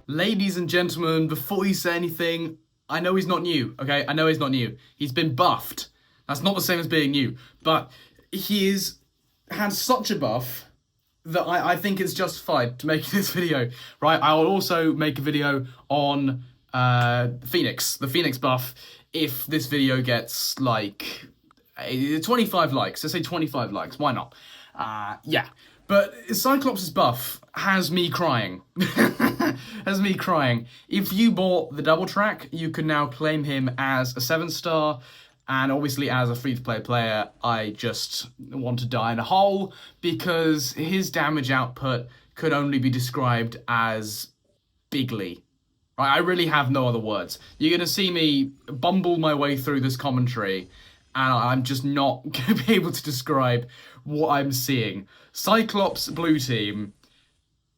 ladies and gentlemen, before you say anything, I know he's not new, okay? I know he's not new. He's been buffed. That's not the same as being new. But he has such a buff that I think it's justified to make this video, right? I will also make a video on Phoenix, the Phoenix buff, if this video gets, like, 25 likes. Let's say 25 likes. Why not? Yeah. But Cyclops' buff has me crying. Has me crying. If you bought the double track, you can now claim him as a 7-star. And obviously, as a free-to-play player, I just want to die in a hole because his damage output could only be described as bigly. Right? I really have no other words. You're going to see me bumble my way through this commentary, and I'm just not going to be able to describe what I'm seeing. Cyclops blue team,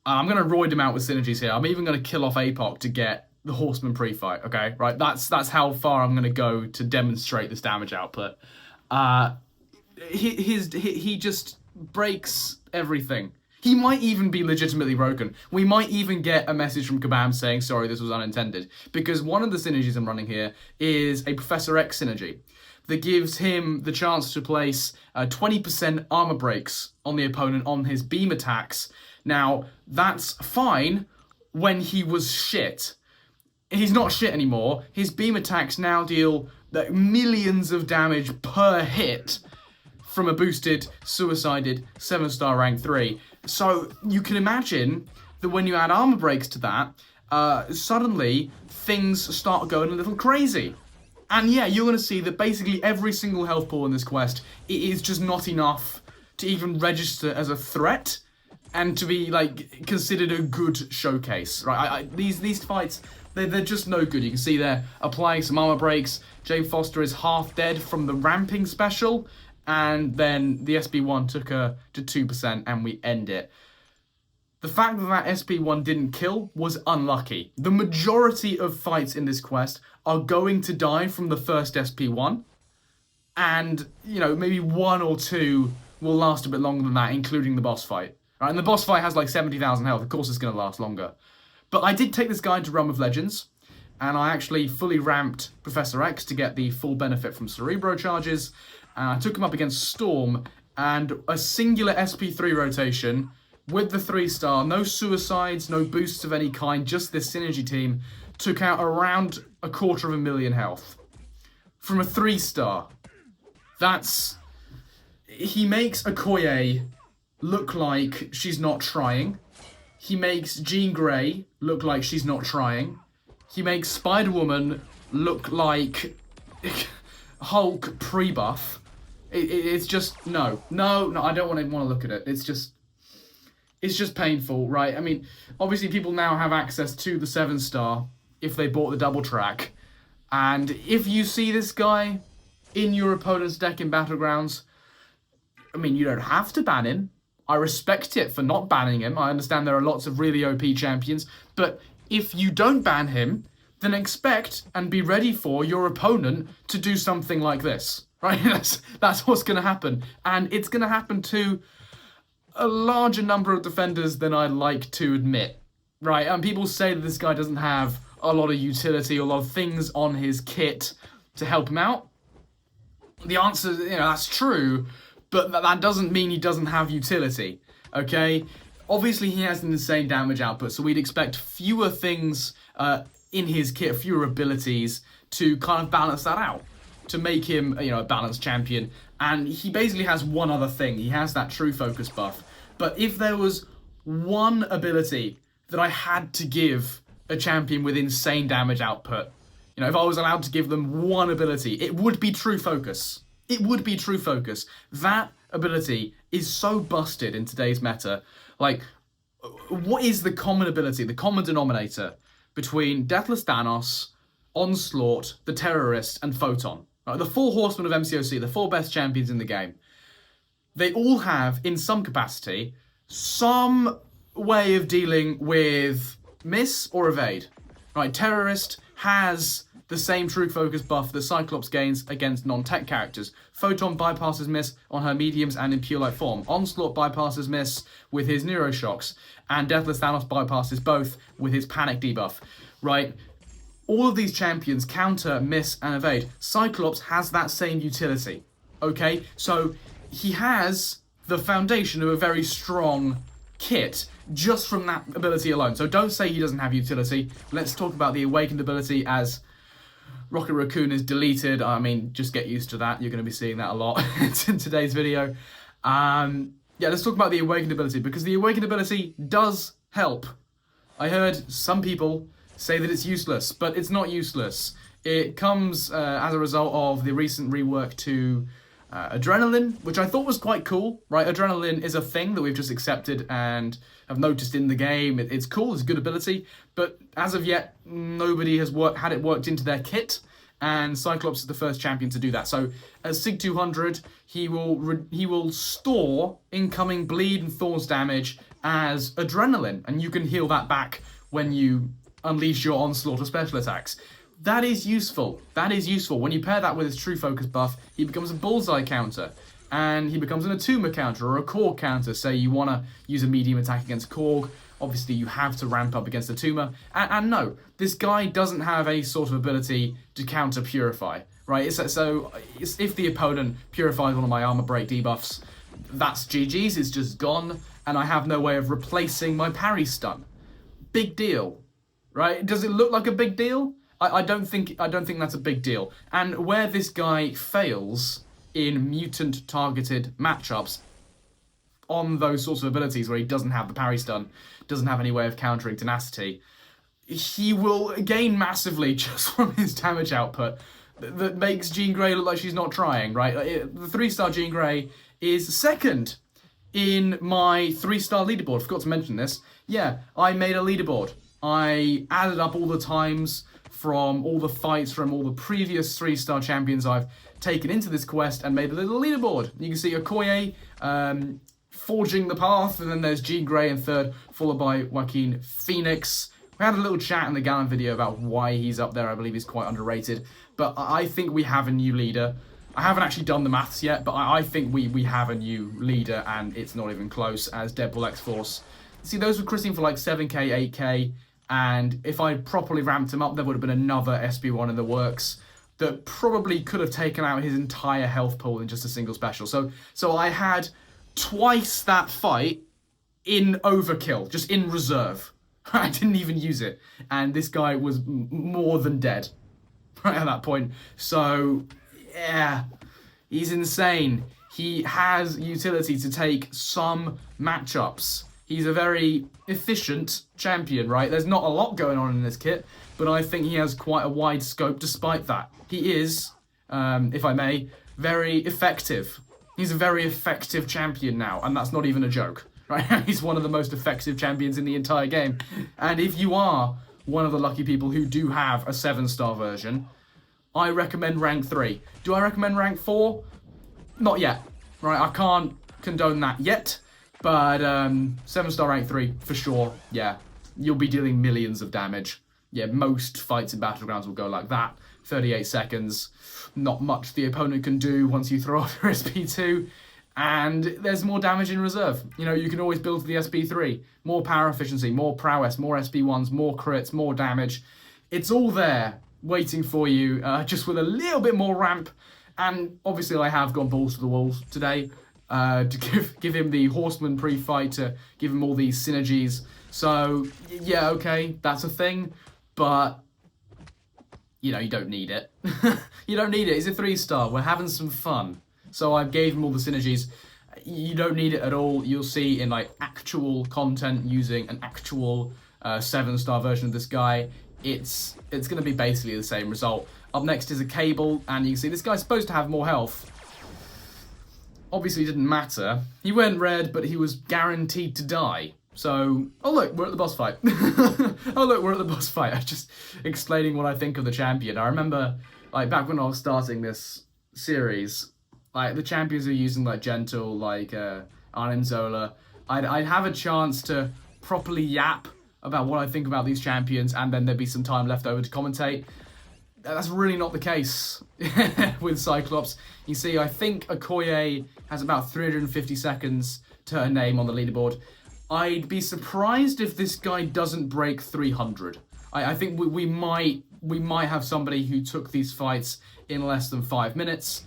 I'm going to roid him out with synergies here. I'm even going to kill off APOC to get the Horseman pre-fight, okay? Right, that's how far I'm going to go to demonstrate this damage output. He just breaks everything. He might even be legitimately broken. We might even get a message from Kabam saying, sorry, this was unintended. Because one of the synergies I'm running here is a Professor X synergy that gives him the chance to place 20% armor breaks on the opponent on his beam attacks. Now, that's fine when he was shit. He's not shit anymore. His beam attacks now deal millions of damage per hit from a boosted, suicided 7-star rank 3. So you can imagine that when you add armor breaks to that, suddenly things start going a little crazy. And yeah, you're going to see that basically every single health pool in this quest, it is just not enough to even register as a threat and to be, like, considered a good showcase, right? These fights, they're just no good. You can see they're applying some armor breaks. Jane Foster is half dead from the ramping special, and then the SP1 took her to 2%, and we end it. The fact that SP1 didn't kill was unlucky. The majority of fights in this quest are going to die from the first SP1, and, you know, maybe 1 or 2 will last a bit longer than that, including the boss fight. Right? And the boss fight has like 70,000 health. Of course it's going to last longer. But I did take this guy into Realm of Legends, and I actually fully ramped Professor X to get the full benefit from Cerebro charges, and I took him up against Storm, and a singular SP3 rotation with the 3-star, no suicides, no boosts of any kind, just this synergy team, took out around 250,000 health. From a 3-star. He makes Okoye look like she's not trying. He makes Jean Grey look like she's not trying. He makes Spider-Woman look like Hulk pre-buff. It's just, no, I don't want to look at it. It's just painful, right? I mean, obviously people now have access to the 7-star if they bought the double track. And if you see this guy in your opponent's deck in Battlegrounds, I mean, you don't have to ban him. I respect it for not banning him. I understand there are lots of really OP champions. But if you don't ban him, then expect and be ready for your opponent to do something like this. Right? That's what's going to happen. And it's going to happen to a larger number of defenders than I'd like to admit. Right? And people say that this guy doesn't have a lot of utility, a lot of things on his kit to help him out. The answer, that's true. But that doesn't mean he doesn't have utility, okay? Obviously, he has an insane damage output, so we'd expect fewer things in his kit, fewer abilities to kind of balance that out, to make him, a balanced champion. And he basically has one other thing. He has that true focus buff. But if there was one ability that I had to give a champion with insane damage output, if I was allowed to give them one ability, it would be true focus. It would be true focus. That ability is so busted in today's meta. Like, what is the common ability, the common denominator between Deathless Thanos, Onslaught, the Terrorist, and Photon? Right, the 4 horsemen of MCOC, the 4 best champions in the game. They all have, in some capacity, some way of dealing with miss or evade. Right, Terrorist has the same true focus buff that Cyclops gains against non-tech characters. Photon bypasses miss on her mediums and in pure light form. Onslaught bypasses miss with his Neuroshocks. And Deathless Thanos bypasses both with his Panic debuff. Right? All of these champions counter, miss, and evade. Cyclops has that same utility. Okay? So he has the foundation of a very strong kit just from that ability alone. So don't say he doesn't have utility. Let's talk about the Awakened ability as Rocket Raccoon is deleted. I mean, just get used to that. You're going to be seeing that a lot in today's video. Yeah, let's talk about the Awakened ability, because the Awakened ability does help. I heard some people say that it's useless, but it's not useless. It comes as a result of the recent rework to Adrenaline, which I thought was quite cool, right? Adrenaline is a thing that we've just accepted and have noticed in the game. It's cool, it's a good ability, but as of yet, nobody has had it worked into their kit, and Cyclops is the first champion to do that. So as Sig 200, he will store incoming bleed and thorns damage as Adrenaline, and you can heal that back when you unleash your Onslaught or special attacks. That is useful. That is useful. When you pair that with his True Focus buff, he becomes a Bullseye counter. And he becomes an Attuma counter or a Korg counter. Say you want to use a medium attack against Korg. Obviously, you have to ramp up against Attuma. And no, this guy doesn't have any sort of ability to counter Purify. Right? So if the opponent purifies one of my Armor Break debuffs, that's GG's. It's just gone. And I have no way of replacing my parry stun. Big deal. Right? Does it look like a big deal? I don't think that's a big deal. And where this guy fails in mutant targeted matchups on those sorts of abilities where he doesn't have the parry stun, doesn't have any way of countering tenacity, he will gain massively just from his damage output that makes Jean Grey look like she's not trying, right? The 3-star Jean Grey is second in my 3-star leaderboard. Forgot to mention this. Yeah, I made a leaderboard. I added up all the times from all the fights from all the previous 3-star champions I've taken into this quest and made a little leaderboard. You can see Okoye forging the path, and then there's Jean Grey in third, followed by Joaquin Phoenix. We had a little chat in the Gallon video about why he's up there. I believe he's quite underrated, but I think we have a new leader. I haven't actually done the maths yet, but I think we have a new leader, and it's not even close, as Deadpool X-Force. See, those were christening for like 7k, 8k, and if I properly ramped him up, there would have been another SB1 in the works that probably could have taken out his entire health pool in just a single special. So I had twice that fight in overkill, just in reserve. I didn't even use it, and this guy was more than dead right at that point. So yeah, he's insane. He has utility to take some matchups. He's a very efficient champion, right? There's not a lot going on in this kit, but I think he has quite a wide scope despite that. He is, if I may, very effective. He's a very effective champion now, and that's not even a joke, right? He's one of the most effective champions in the entire game. And if you are one of the lucky people who do have a 7-star version, I recommend rank 3. Do I recommend rank 4? Not yet, right? I can't condone that yet. But 7-star rank 3, for sure, yeah. You'll be dealing millions of damage. Yeah, most fights in Battlegrounds will go like that. 38 seconds, not much the opponent can do once you throw off your SP2. And there's more damage in reserve. You know, you can always build to the SP3. More power efficiency, more prowess, more SP1s, more crits, more damage. It's all there, waiting for you, just with a little bit more ramp. And obviously I have gone balls to the walls today. To give him the Horseman pre-fight, to give him all these synergies. So, yeah, okay, that's a thing, but, you know, you don't need it. You don't need it. It's a 3-star. We're having some fun. So I gave him all the synergies. You don't need it at all. You'll see in, like, actual content using an actual 7-star version of this guy. It's going to be basically the same result. Up next is a Cable, and you can see this guy's supposed to have more health. Obviously, it didn't matter. He went red, but he was guaranteed to die. So, oh look, we're at the boss fight. Oh look, we're at the boss fight. I'm just explaining what I think of the champion. I remember, like, back when I was starting this series, like, the champions are using, like, Gentle, like, Arnim Zola. I'd have a chance to properly yap about what I think about these champions, and then there'd be some time left over to commentate. That's really not the case with Cyclops. You see, I think Okoye has about 350 seconds to her name on the leaderboard. I'd be surprised if this guy doesn't break 300. I think we might have somebody who took these fights in less than 5 minutes.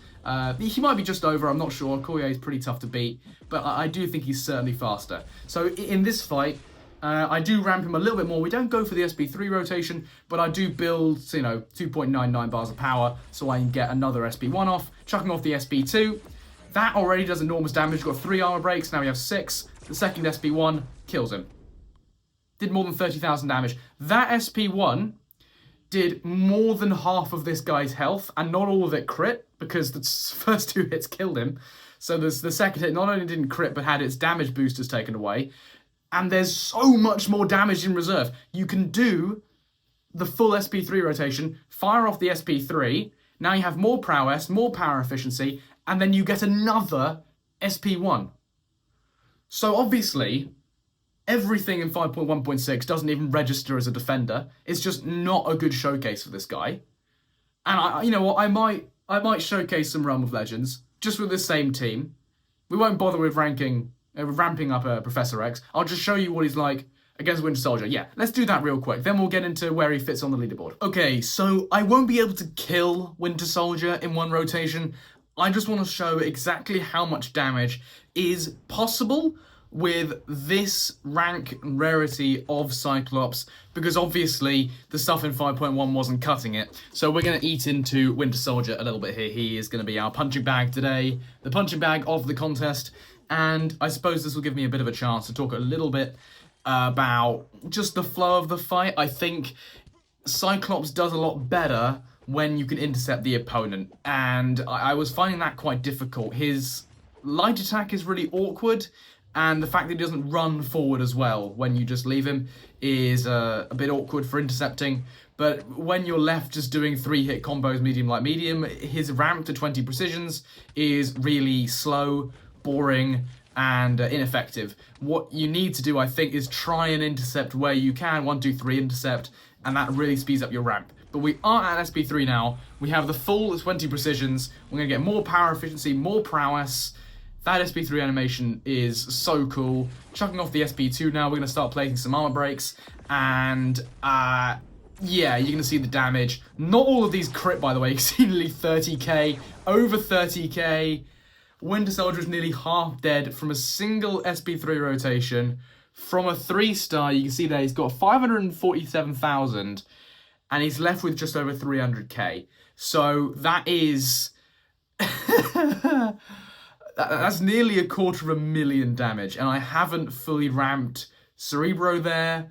He might be just over, I'm not sure. Okoye is pretty tough to beat, but I do think he's certainly faster. So in this fight, I do ramp him a little bit more. We don't go for the SP3 rotation, but I do build, 2.99 bars of power so I can get another SP1 off, chucking off the SP2. That already does enormous damage. We've got 3 armor breaks, now we have 6. The second SP1 kills him. Did more than 30,000 damage. That SP1 did more than half of this guy's health, and not all of it crit, because the first 2 hits killed him. So the second hit not only didn't crit, but had its damage boosters taken away. And there's so much more damage in reserve. You can do the full SP3 rotation, fire off the SP3, now you have more prowess, more power efficiency, and then you get another SP1. So obviously, everything in 5.1.6 doesn't even register as a defender. It's just not a good showcase for this guy. And you know what, I might showcase some Realm of Legends, just with the same team. We won't bother with ramping up Professor X. I'll just show you what he's like against Winter Soldier. Yeah, let's do that real quick. Then we'll get into where he fits on the leaderboard. Okay, so I won't be able to kill Winter Soldier in one rotation. I just want to show exactly how much damage is possible with this rank and rarity of Cyclops, because obviously the stuff in 5.1 wasn't cutting it. So we're going to eat into Winter Soldier a little bit here. He is going to be our punching bag today, the punching bag of the contest. And I suppose this will give me a bit of a chance to talk a little bit about just the flow of the fight. I think Cyclops does a lot better when you can intercept the opponent, and I was finding that quite difficult. His light attack is really awkward, and the fact that he doesn't run forward as well when you just leave him is a bit awkward for intercepting. But when you're left just doing 3-hit combos, medium, light, medium, his ramp to 20 precisions is really slow, boring, and ineffective. What you need to do, I think, is try and intercept where you can. 1, 2, 3 intercept, and that really speeds up your ramp. But we are at SP3 now. We have the full 20 precisions. We're going to get more power efficiency, more prowess. That SP3 animation is so cool. Chucking off the SP2 now, we're going to start placing some armor breaks. And, yeah, you're going to see the damage. Not all of these crit, by the way. Exceedingly 30k, over 30k. Winter Soldier is nearly half dead from a single SP3 rotation. From a 3-star, you can see there he's got 547,000, and he's left with just over 300k. So that is... that's nearly 250,000 damage, and I haven't fully ramped Cerebro there.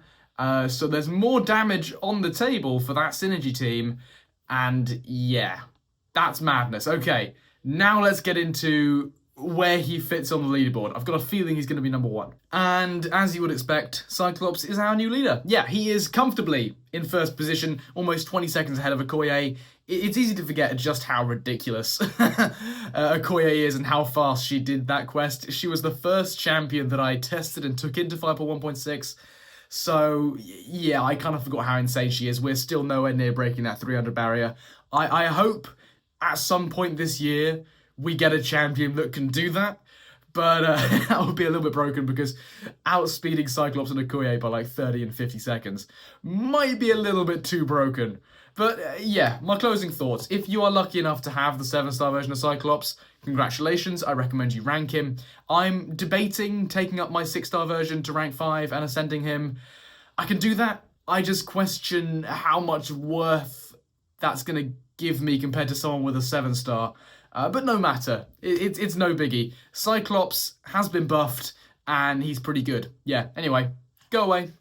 So there's more damage on the table for that synergy team, and yeah, that's madness. Okay. Now let's get into where he fits on the leaderboard. I've got a feeling he's going to be number 1. And as you would expect, Cyclops is our new leader. Yeah, he is comfortably in first position, almost 20 seconds ahead of Okoye. It's easy to forget just how ridiculous Okoye is and how fast she did that quest. She was the first champion that I tested and took into 5.1.6. So, yeah, I kind of forgot how insane she is. We're still nowhere near breaking that 300 barrier. I hope at some point this year we get a champion that can do that, but that would be a little bit broken, because outspeeding Cyclops and Okoye by like 30 and 50 seconds might be a little bit too broken. But yeah, my closing thoughts. If you are lucky enough to have the 7-star version of Cyclops, congratulations, I recommend you rank him. I'm debating taking up my 6-star version to rank 5 and ascending him. I can do that. I just question how much worth that's going to give me compared to someone with a 7-star. But no matter. It's no biggie. Cyclops has been buffed, and he's pretty good. Yeah, anyway, go away.